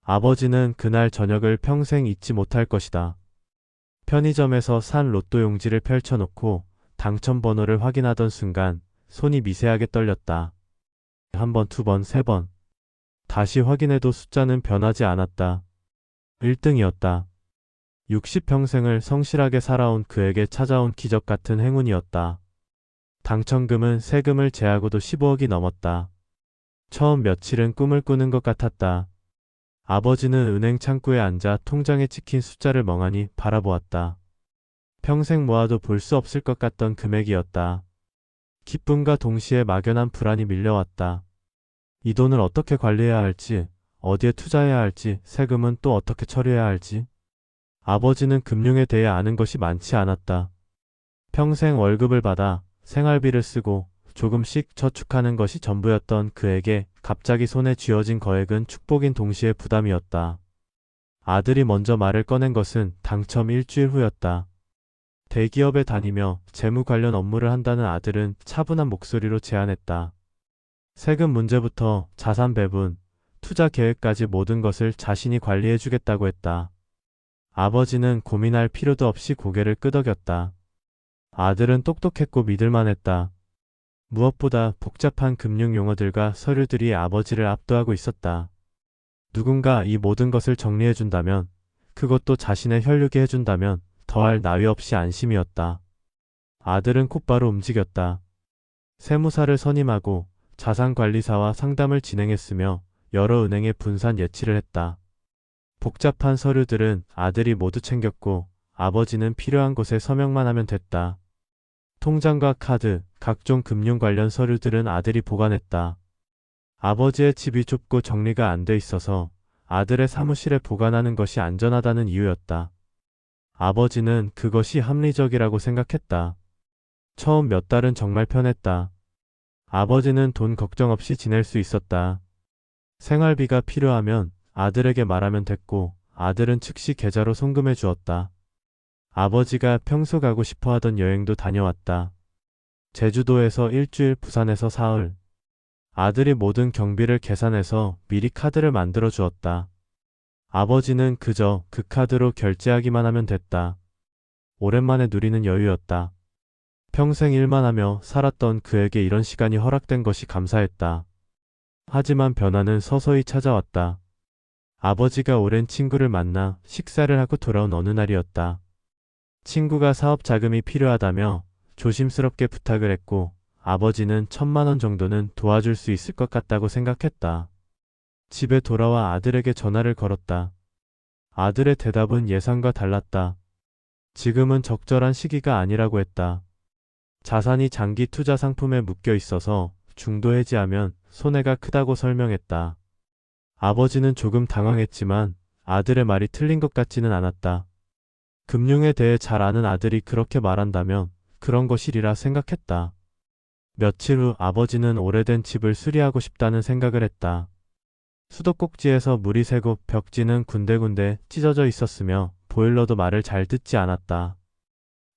아버지는 그날 저녁을 평생 잊지 못할 것이다. 편의점에서 산 로또 용지를 펼쳐놓고 당첨 번호를 확인하던 순간 손이 미세하게 떨렸다. 한 번, 두 번, 세 번. 다시 확인해도 숫자는 변하지 않았다. 1등이었다. 60평생을 성실하게 살아온 그에게 찾아온 기적 같은 행운이었다. 당첨금은 세금을 제하고도 15억이 넘었다. 처음 며칠은 꿈을 꾸는 것 같았다. 아버지는 은행 창구에 앉아 통장에 찍힌 숫자를 멍하니 바라보았다. 평생 모아도 볼 수 없을 것 같던 금액이었다. 기쁨과 동시에 막연한 불안이 밀려왔다. 이 돈을 어떻게 관리해야 할지, 어디에 투자해야 할지, 세금은 또 어떻게 처리해야 할지. 아버지는 금융에 대해 아는 것이 많지 않았다. 평생 월급을 받아 생활비를 쓰고 조금씩 저축하는 것이 전부였던 그에게 갑자기 손에 쥐어진 거액은 축복인 동시에 부담이었다. 아들이 먼저 말을 꺼낸 것은 당첨 일주일 후였다. 대기업에 다니며 재무 관련 업무를 한다는 아들은 차분한 목소리로 제안했다. 세금 문제부터 자산 배분, 투자 계획까지 모든 것을 자신이 관리해주겠다고 했다. 아버지는 고민할 필요도 없이 고개를 끄덕였다. 아들은 똑똑했고 믿을만했다. 무엇보다 복잡한 금융 용어들과 서류들이 아버지를 압도하고 있었다. 누군가 이 모든 것을 정리해준다면, 그것도 자신의 혈육에 해준다면 더할 나위 없이 안심이었다. 아들은 곧바로 움직였다. 세무사를 선임하고 자산관리사와 상담을 진행했으며 여러 은행에 분산 예치를 했다. 복잡한 서류들은 아들이 모두 챙겼고 아버지는 필요한 곳에 서명만 하면 됐다. 통장과 카드, 각종 금융 관련 서류들은 아들이 보관했다. 아버지의 집이 좁고 정리가 안 돼 있어서 아들의 사무실에 보관하는 것이 안전하다는 이유였다. 아버지는 그것이 합리적이라고 생각했다. 처음 몇 달은 정말 편했다. 아버지는 돈 걱정 없이 지낼 수 있었다. 생활비가 필요하면 아들에게 말하면 됐고 아들은 즉시 계좌로 송금해 주었다. 아버지가 평소 가고 싶어 하던 여행도 다녀왔다. 제주도에서 일주일, 부산에서 사흘. 아들이 모든 경비를 계산해서 미리 카드를 만들어 주었다. 아버지는 그저 그 카드로 결제하기만 하면 됐다. 오랜만에 누리는 여유였다. 평생 일만 하며 살았던 그에게 이런 시간이 허락된 것이 감사했다. 하지만 변화는 서서히 찾아왔다. 아버지가 오랜 친구를 만나 식사를 하고 돌아온 어느 날이었다. 친구가 사업 자금이 필요하다며 조심스럽게 부탁을 했고 아버지는 1,000만 원 정도는 도와줄 수 있을 것 같다고 생각했다. 집에 돌아와 아들에게 전화를 걸었다. 아들의 대답은 예상과 달랐다. 지금은 적절한 시기가 아니라고 했다. 자산이 장기 투자 상품에 묶여 있어서 중도 해지하면 손해가 크다고 설명했다. 아버지는 조금 당황했지만 아들의 말이 틀린 것 같지는 않았다. 금융에 대해 잘 아는 아들이 그렇게 말한다면 그런 것이리라 생각했다. 며칠 후 아버지는 오래된 집을 수리하고 싶다는 생각을 했다. 수도꼭지에서 물이 새고 벽지는 군데군데 찢어져 있었으며 보일러도 말을 잘 듣지 않았다.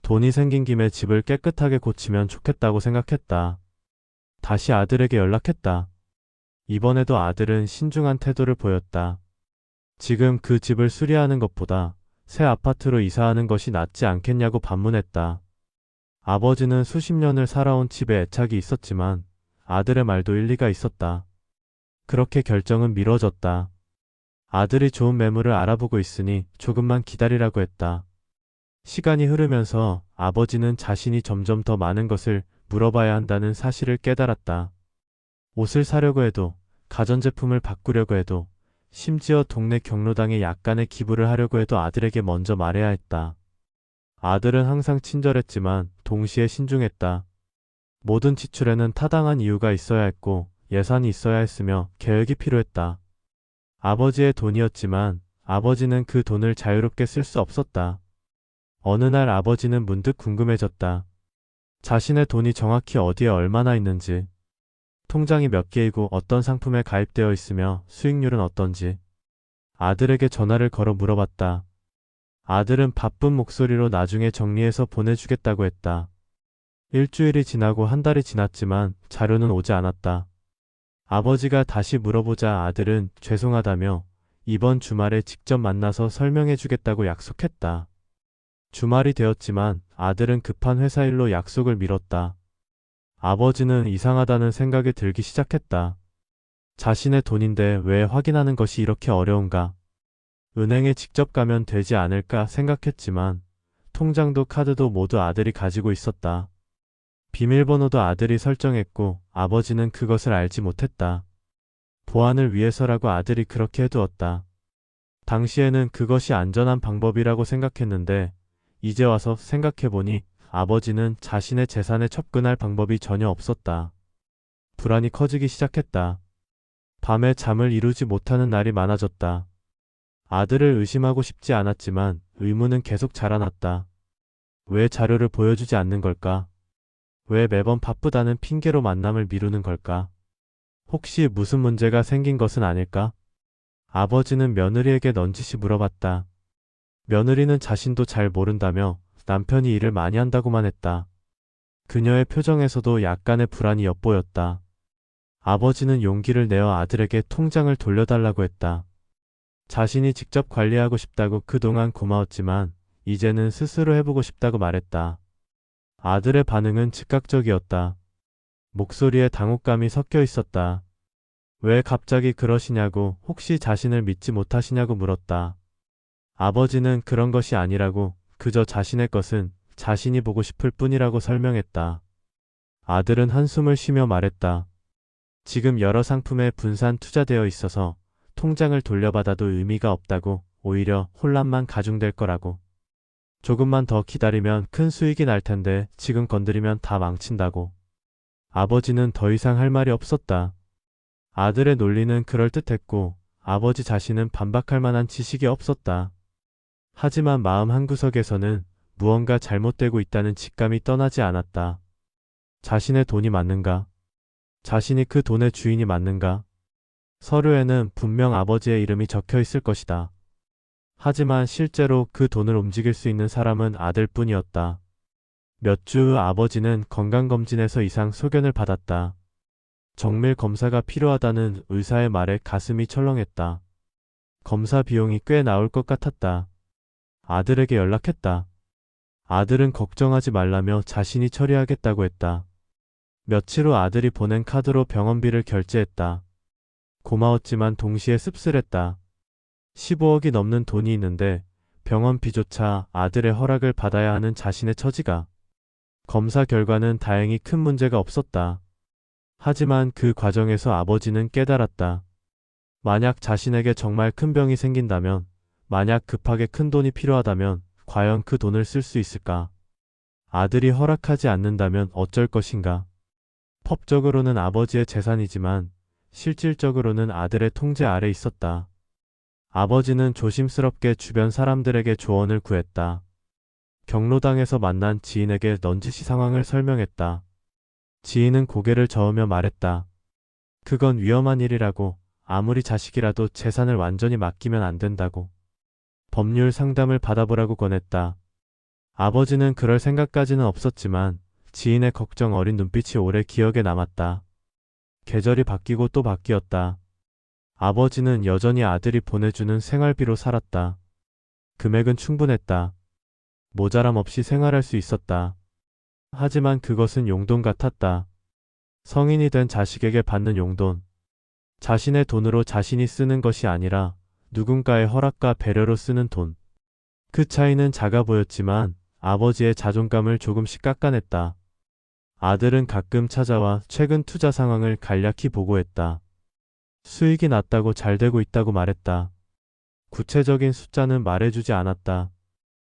돈이 생긴 김에 집을 깨끗하게 고치면 좋겠다고 생각했다. 다시 아들에게 연락했다. 이번에도 아들은 신중한 태도를 보였다. 지금 그 집을 수리하는 것보다 새 아파트로 이사하는 것이 낫지 않겠냐고 반문했다. 아버지는 수십 년을 살아온 집에 애착이 있었지만 아들의 말도 일리가 있었다. 그렇게 결정은 미뤄졌다. 아들이 좋은 매물을 알아보고 있으니 조금만 기다리라고 했다. 시간이 흐르면서 아버지는 자신이 점점 더 많은 것을 물어봐야 한다는 사실을 깨달았다. 옷을 사려고 해도, 가전제품을 바꾸려고 해도, 심지어 동네 경로당에 약간의 기부를 하려고 해도 아들에게 먼저 말해야 했다. 아들은 항상 친절했지만 동시에 신중했다. 모든 지출에는 타당한 이유가 있어야 했고 예산이 있어야 했으며 계획이 필요했다. 아버지의 돈이었지만 아버지는 그 돈을 자유롭게 쓸 수 없었다. 어느 날 아버지는 문득 궁금해졌다. 자신의 돈이 정확히 어디에 얼마나 있는지, 통장이 몇 개이고 어떤 상품에 가입되어 있으며 수익률은 어떤지. 아들에게 전화를 걸어 물어봤다. 아들은 바쁜 목소리로 나중에 정리해서 보내주겠다고 했다. 일주일이 지나고 한 달이 지났지만 자료는 오지 않았다. 아버지가 다시 물어보자 아들은 죄송하다며 이번 주말에 직접 만나서 설명해 주겠다고 약속했다. 주말이 되었지만 아들은 급한 회사 일로 약속을 미뤘다. 아버지는 이상하다는 생각이 들기 시작했다. 자신의 돈인데 왜 확인하는 것이 이렇게 어려운가? 은행에 직접 가면 되지 않을까 생각했지만 통장도 카드도 모두 아들이 가지고 있었다. 비밀번호도 아들이 설정했고 아버지는 그것을 알지 못했다. 보안을 위해서라고 아들이 그렇게 해두었다. 당시에는 그것이 안전한 방법이라고 생각했는데 이제 와서 생각해보니 아버지는 자신의 재산에 접근할 방법이 전혀 없었다. 불안이 커지기 시작했다. 밤에 잠을 이루지 못하는 날이 많아졌다. 아들을 의심하고 싶지 않았지만 의문은 계속 자라났다. 왜 자료를 보여주지 않는 걸까? 왜 매번 바쁘다는 핑계로 만남을 미루는 걸까? 혹시 무슨 문제가 생긴 것은 아닐까? 아버지는 며느리에게 넌지시 물어봤다. 며느리는 자신도 잘 모른다며 남편이 일을 많이 한다고만 했다. 그녀의 표정에서도 약간의 불안이 엿보였다. 아버지는 용기를 내어 아들에게 통장을 돌려달라고 했다. 자신이 직접 관리하고 싶다고 그동안 고마웠지만 이제는 스스로 해보고 싶다고 말했다. 아들의 반응은 즉각적이었다. 목소리에 당혹감이 섞여 있었다. 왜 갑자기 그러시냐고, 혹시 자신을 믿지 못하시냐고 물었다. 아버지는 그런 것이 아니라고, 그저 자신의 것은 자신이 보고 싶을 뿐이라고 설명했다. 아들은 한숨을 쉬며 말했다. 지금 여러 상품에 분산 투자되어 있어서 통장을 돌려받아도 의미가 없다고, 오히려 혼란만 가중될 거라고. 조금만 더 기다리면 큰 수익이 날 텐데 지금 건드리면 다 망친다고. 아버지는 더 이상 할 말이 없었다. 아들의 논리는 그럴듯했고 아버지 자신은 반박할 만한 지식이 없었다. 하지만 마음 한구석에서는 무언가 잘못되고 있다는 직감이 떠나지 않았다. 자신의 돈이 맞는가? 자신이 그 돈의 주인이 맞는가? 서류에는 분명 아버지의 이름이 적혀 있을 것이다. 하지만 실제로 그 돈을 움직일 수 있는 사람은 아들뿐이었다. 몇 주 후 아버지는 건강검진에서 이상 소견을 받았다. 정밀 검사가 필요하다는 의사의 말에 가슴이 철렁했다. 검사 비용이 꽤 나올 것 같았다. 아들에게 연락했다. 아들은 걱정하지 말라며 자신이 처리하겠다고 했다. 며칠 후 아들이 보낸 카드로 병원비를 결제했다. 고마웠지만 동시에 씁쓸했다. 15억이 넘는 돈이 있는데 병원비조차 아들의 허락을 받아야 하는 자신의 처지가. 검사 결과는 다행히 큰 문제가 없었다. 하지만 그 과정에서 아버지는 깨달았다. 만약 자신에게 정말 큰 병이 생긴다면, 만약 급하게 큰 돈이 필요하다면 과연 그 돈을 쓸 수 있을까? 아들이 허락하지 않는다면 어쩔 것인가? 법적으로는 아버지의 재산이지만 실질적으로는 아들의 통제 아래 있었다. 아버지는 조심스럽게 주변 사람들에게 조언을 구했다. 경로당에서 만난 지인에게 넌지시 상황을 설명했다. 지인은 고개를 저으며 말했다. 그건 위험한 일이라고, 아무리 자식이라도 재산을 완전히 맡기면 안 된다고. 법률 상담을 받아보라고 권했다. 아버지는 그럴 생각까지는 없었지만 지인의 걱정 어린 눈빛이 오래 기억에 남았다. 계절이 바뀌고 또 바뀌었다. 아버지는 여전히 아들이 보내주는 생활비로 살았다. 금액은 충분했다. 모자람 없이 생활할 수 있었다. 하지만 그것은 용돈 같았다. 성인이 된 자식에게 받는 용돈. 자신의 돈으로 자신이 쓰는 것이 아니라 누군가의 허락과 배려로 쓰는 돈. 그 차이는 작아 보였지만 아버지의 자존감을 조금씩 깎아냈다. 아들은 가끔 찾아와 최근 투자 상황을 간략히 보고했다. 수익이 났다고 잘 되고 있다고 말했다. 구체적인 숫자는 말해주지 않았다.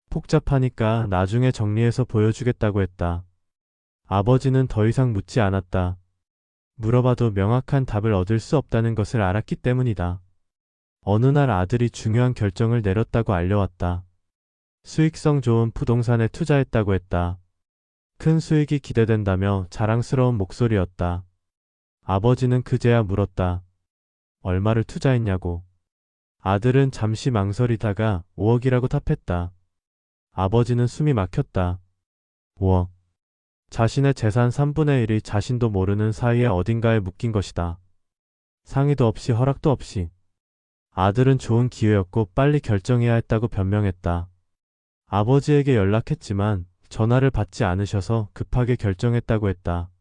복잡하니까 나중에 정리해서 보여주겠다고 했다. 아버지는 더 이상 묻지 않았다. 물어봐도 명확한 답을 얻을 수 없다는 것을 알았기 때문이다. 어느 날 아들이 중요한 결정을 내렸다고 알려왔다. 수익성 좋은 부동산에 투자했다고 했다. 큰 수익이 기대된다며 자랑스러운 목소리였다. 아버지는 그제야 물었다. 얼마를 투자했냐고. 아들은 잠시 망설이다가 5억이라고 답했다. 아버지는 숨이 막혔다. 5억. 자신의 재산 3분의 1이 자신도 모르는 사이에 어딘가에 묶인 것이다. 상의도 없이 허락도 없이. 아들은 좋은 기회였고 빨리 결정해야 했다고 변명했다. 아버지에게 연락했지만 전화를 받지 않으셔서 급하게 결정했다고 했다.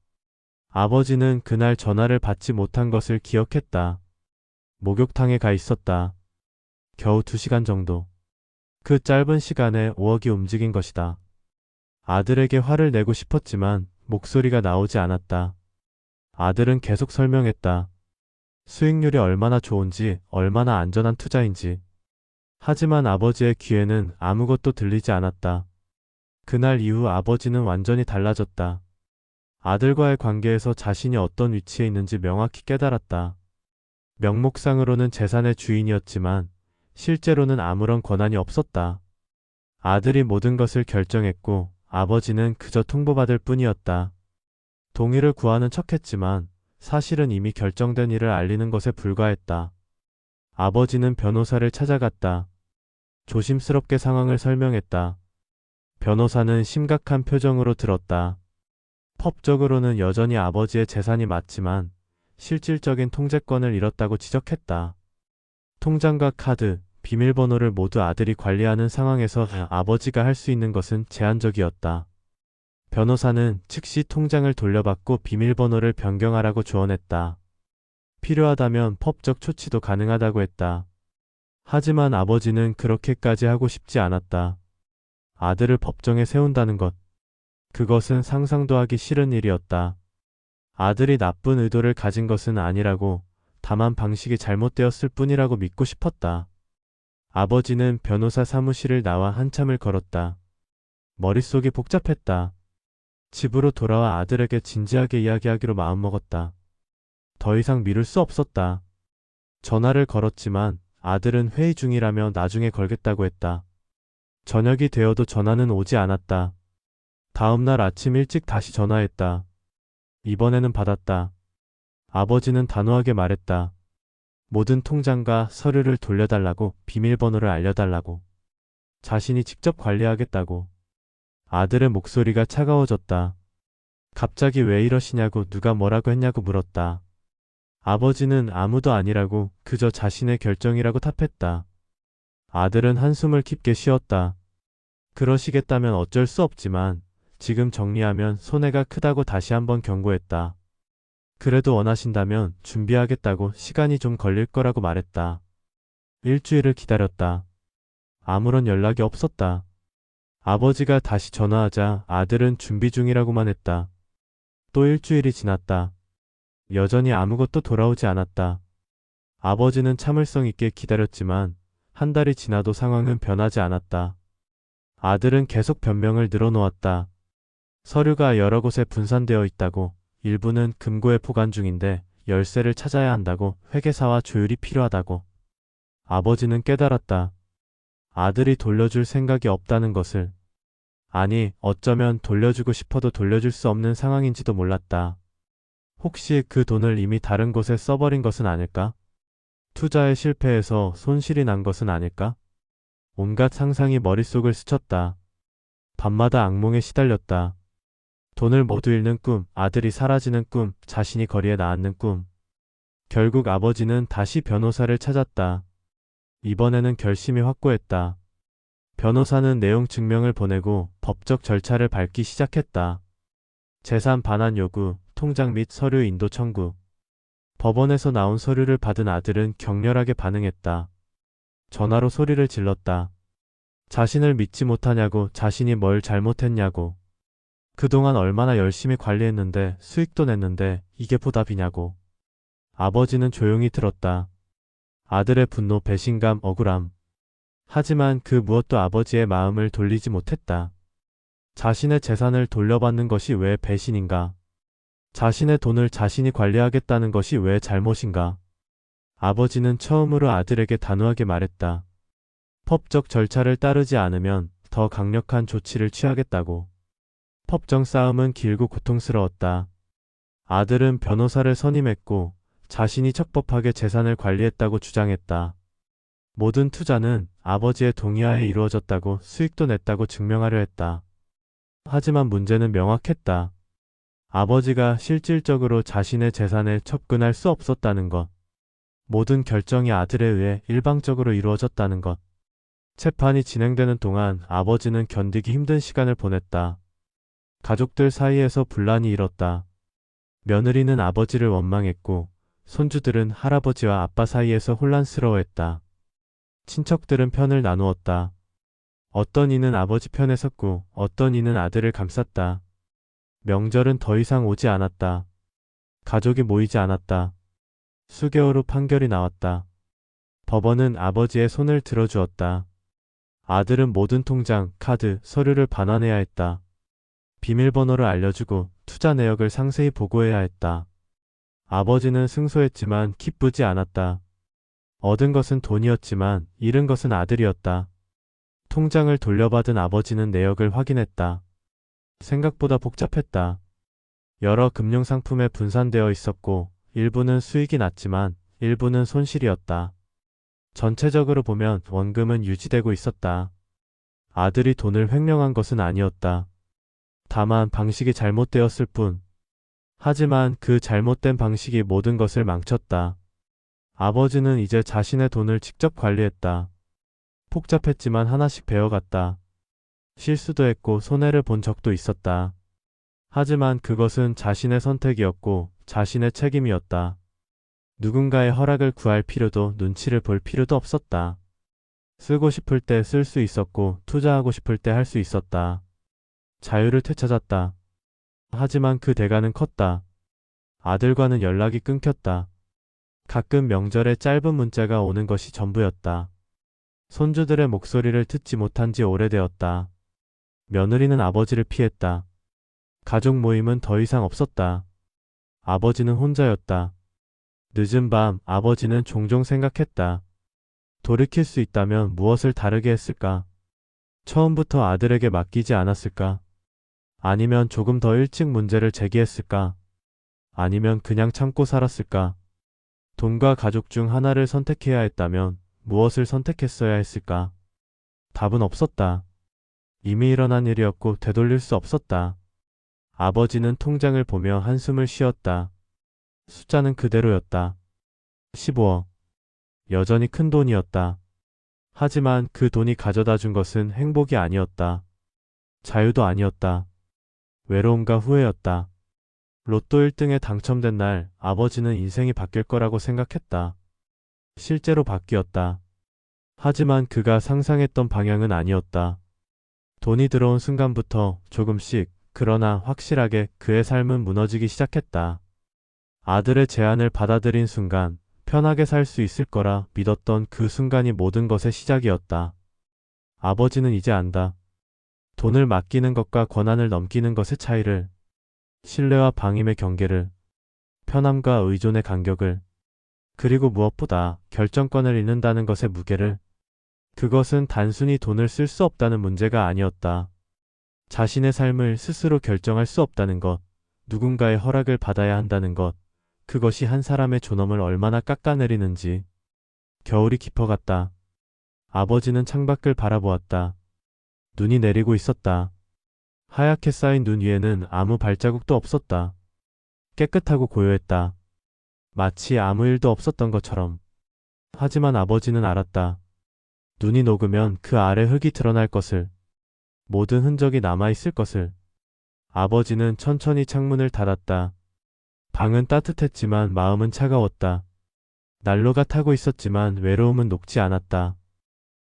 아버지는 그날 전화를 받지 못한 것을 기억했다. 목욕탕에 가 있었다. 겨우 2시간 정도. 그 짧은 시간에 5억이 움직인 것이다. 아들에게 화를 내고 싶었지만 목소리가 나오지 않았다. 아들은 계속 설명했다. 수익률이 얼마나 좋은지, 얼마나 안전한 투자인지. 하지만 아버지의 귀에는 아무것도 들리지 않았다. 그날 이후 아버지는 완전히 달라졌다. 아들과의 관계에서 자신이 어떤 위치에 있는지 명확히 깨달았다. 명목상으로는 재산의 주인이었지만 실제로는 아무런 권한이 없었다. 아들이 모든 것을 결정했고 아버지는 그저 통보받을 뿐이었다. 동의를 구하는 척했지만 사실은 이미 결정된 일을 알리는 것에 불과했다. 아버지는 변호사를 찾아갔다. 조심스럽게 상황을 설명했다. 변호사는 심각한 표정으로 들었다. 법적으로는 여전히 아버지의 재산이 맞지만 실질적인 통제권을 잃었다고 지적했다. 통장과 카드, 비밀번호를 모두 아들이 관리하는 상황에서 아버지가 할 수 있는 것은 제한적이었다. 변호사는 즉시 통장을 돌려받고 비밀번호를 변경하라고 조언했다. 필요하다면 법적 조치도 가능하다고 했다. 하지만 아버지는 그렇게까지 하고 싶지 않았다. 아들을 법정에 세운다는 것. 그것은 상상도 하기 싫은 일이었다. 아들이 나쁜 의도를 가진 것은 아니라고, 다만 방식이 잘못되었을 뿐이라고 믿고 싶었다. 아버지는 변호사 사무실을 나와 한참을 걸었다. 머릿속이 복잡했다. 집으로 돌아와 아들에게 진지하게 이야기하기로 마음먹었다. 더 이상 미룰 수 없었다. 전화를 걸었지만 아들은 회의 중이라며 나중에 걸겠다고 했다. 저녁이 되어도 전화는 오지 않았다. 다음 날 아침 일찍 다시 전화했다. 이번에는 받았다. 아버지는 단호하게 말했다. 모든 통장과 서류를 돌려달라고, 비밀번호를 알려달라고. 자신이 직접 관리하겠다고. 아들의 목소리가 차가워졌다. 갑자기 왜 이러시냐고, 누가 뭐라고 했냐고 물었다. 아버지는 아무도 아니라고, 그저 자신의 결정이라고 답했다. 아들은 한숨을 깊게 쉬었다. 그러시겠다면 어쩔 수 없지만 지금 정리하면 손해가 크다고 다시 한번 경고했다. 그래도 원하신다면 준비하겠다고, 시간이 좀 걸릴 거라고 말했다. 일주일을 기다렸다. 아무런 연락이 없었다. 아버지가 다시 전화하자 아들은 준비 중이라고만 했다. 또 일주일이 지났다. 여전히 아무것도 돌아오지 않았다. 아버지는 참을성 있게 기다렸지만 한 달이 지나도 상황은 변하지 않았다. 아들은 계속 변명을 늘어놓았다. 서류가 여러 곳에 분산되어 있다고, 일부는 금고에 보관 중인데 열쇠를 찾아야 한다고, 회계사와 조율이 필요하다고. 아버지는 깨달았다. 아들이 돌려줄 생각이 없다는 것을. 아니, 어쩌면 돌려주고 싶어도 돌려줄 수 없는 상황인지도 몰랐다. 혹시 그 돈을 이미 다른 곳에 써버린 것은 아닐까? 투자에 실패해서 손실이 난 것은 아닐까? 온갖 상상이 머릿속을 스쳤다. 밤마다 악몽에 시달렸다. 돈을 모두 잃는 꿈, 아들이 사라지는 꿈, 자신이 거리에 나앉는 꿈. 결국 아버지는 다시 변호사를 찾았다. 이번에는 결심이 확고했다. 변호사는 내용 증명을 보내고 법적 절차를 밟기 시작했다. 재산 반환 요구, 통장 및 서류 인도 청구. 법원에서 나온 서류를 받은 아들은 격렬하게 반응했다. 전화로 소리를 질렀다. 자신을 믿지 못하냐고, 자신이 뭘 잘못했냐고. 그동안 얼마나 열심히 관리했는데, 수익도 냈는데 이게 보답이냐고. 아버지는 조용히 들었다. 아들의 분노, 배신감, 억울함. 하지만 그 무엇도 아버지의 마음을 돌리지 못했다. 자신의 재산을 돌려받는 것이 왜 배신인가? 자신의 돈을 자신이 관리하겠다는 것이 왜 잘못인가? 아버지는 처음으로 아들에게 단호하게 말했다. 법적 절차를 따르지 않으면 더 강력한 조치를 취하겠다고. 법정 싸움은 길고 고통스러웠다. 아들은 변호사를 선임했고 자신이 적법하게 재산을 관리했다고 주장했다. 모든 투자는 아버지의 동의하에 이루어졌다고, 수익도 냈다고 증명하려 했다. 하지만 문제는 명확했다. 아버지가 실질적으로 자신의 재산에 접근할 수 없었다는 것. 모든 결정이 아들에 의해 일방적으로 이루어졌다는 것. 재판이 진행되는 동안 아버지는 견디기 힘든 시간을 보냈다. 가족들 사이에서 분란이 일었다. 며느리는 아버지를 원망했고, 손주들은 할아버지와 아빠 사이에서 혼란스러워했다. 친척들은 편을 나누었다. 어떤 이는 아버지 편에 섰고, 어떤 이는 아들을 감쌌다. 명절은 더 이상 오지 않았다. 가족이 모이지 않았다. 수개월 후 판결이 나왔다. 법원은 아버지의 손을 들어주었다. 아들은 모든 통장, 카드, 서류를 반환해야 했다. 비밀번호를 알려주고 투자 내역을 상세히 보고해야 했다. 아버지는 승소했지만 기쁘지 않았다. 얻은 것은 돈이었지만 잃은 것은 아들이었다. 통장을 돌려받은 아버지는 내역을 확인했다. 생각보다 복잡했다. 여러 금융상품에 분산되어 있었고 일부는 수익이 났지만 일부는 손실이었다. 전체적으로 보면 원금은 유지되고 있었다. 아들이 돈을 횡령한 것은 아니었다. 다만 방식이 잘못되었을 뿐. 하지만 그 잘못된 방식이 모든 것을 망쳤다. 아버지는 이제 자신의 돈을 직접 관리했다. 복잡했지만 하나씩 배워갔다. 실수도 했고 손해를 본 적도 있었다. 하지만 그것은 자신의 선택이었고 자신의 책임이었다. 누군가의 허락을 구할 필요도 눈치를 볼 필요도 없었다. 쓰고 싶을 때 쓸 수 있었고 투자하고 싶을 때 할 수 있었다. 자유를 되찾았다. 하지만 그 대가는 컸다. 아들과는 연락이 끊겼다. 가끔 명절에 짧은 문자가 오는 것이 전부였다. 손주들의 목소리를 듣지 못한 지 오래되었다. 며느리는 아버지를 피했다. 가족 모임은 더 이상 없었다. 아버지는 혼자였다. 늦은 밤 아버지는 종종 생각했다. 돌이킬 수 있다면 무엇을 다르게 했을까? 처음부터 아들에게 맡기지 않았을까? 아니면 조금 더 일찍 문제를 제기했을까? 아니면 그냥 참고 살았을까? 돈과 가족 중 하나를 선택해야 했다면 무엇을 선택했어야 했을까? 답은 없었다. 이미 일어난 일이었고 되돌릴 수 없었다. 아버지는 통장을 보며 한숨을 쉬었다. 숫자는 그대로였다. 15억. 여전히 큰 돈이었다. 하지만 그 돈이 가져다 준 것은 행복이 아니었다. 자유도 아니었다. 외로움과 후회였다. 로또 1등에 당첨된 날 아버지는 인생이 바뀔 거라고 생각했다. 실제로 바뀌었다. 하지만 그가 상상했던 방향은 아니었다. 돈이 들어온 순간부터 조금씩 그러나 확실하게 그의 삶은 무너지기 시작했다. 아들의 제안을 받아들인 순간 편하게 살 수 있을 거라 믿었던 그 순간이 모든 것의 시작이었다. 아버지는 이제 안다. 돈을 맡기는 것과 권한을 넘기는 것의 차이를, 신뢰와 방임의 경계를, 편함과 의존의 간격을, 그리고 무엇보다 결정권을 잃는다는 것의 무게를. 그것은 단순히 돈을 쓸 수 없다는 문제가 아니었다. 자신의 삶을 스스로 결정할 수 없다는 것, 누군가의 허락을 받아야 한다는 것, 그것이 한 사람의 존엄을 얼마나 깎아내리는지. 겨울이 깊어갔다. 아버지는 창밖을 바라보았다. 눈이 내리고 있었다. 하얗게 쌓인 눈 위에는 아무 발자국도 없었다. 깨끗하고 고요했다. 마치 아무 일도 없었던 것처럼. 하지만 아버지는 알았다. 눈이 녹으면 그 아래 흙이 드러날 것을. 모든 흔적이 남아있을 것을. 아버지는 천천히 창문을 닫았다. 방은 따뜻했지만 마음은 차가웠다. 난로가 타고 있었지만 외로움은 녹지 않았다.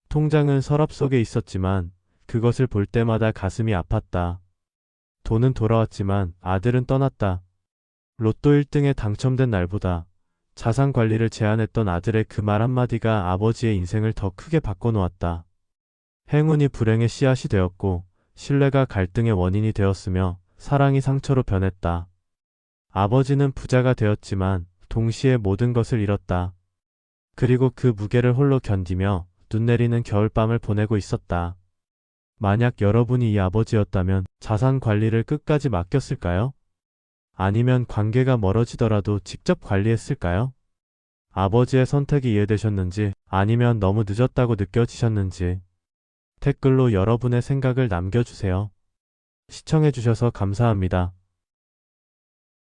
통장은 서랍 속에 있었지만 그것을 볼 때마다 가슴이 아팠다. 돈은 돌아왔지만 아들은 떠났다. 로또 1등에 당첨된 날보다 자산 관리를 제안했던 아들의 그 말 한마디가 아버지의 인생을 더 크게 바꿔놓았다. 행운이 불행의 씨앗이 되었고 신뢰가 갈등의 원인이 되었으며 사랑이 상처로 변했다. 아버지는 부자가 되었지만 동시에 모든 것을 잃었다. 그리고 그 무게를 홀로 견디며 눈 내리는 겨울밤을 보내고 있었다. 만약 여러분이 이 아버지였다면 자산 관리를 끝까지 맡겼을까요? 아니면 관계가 멀어지더라도 직접 관리했을까요? 아버지의 선택이 이해되셨는지 아니면 너무 늦었다고 느껴지셨는지 댓글로 여러분의 생각을 남겨주세요. 시청해주셔서 감사합니다.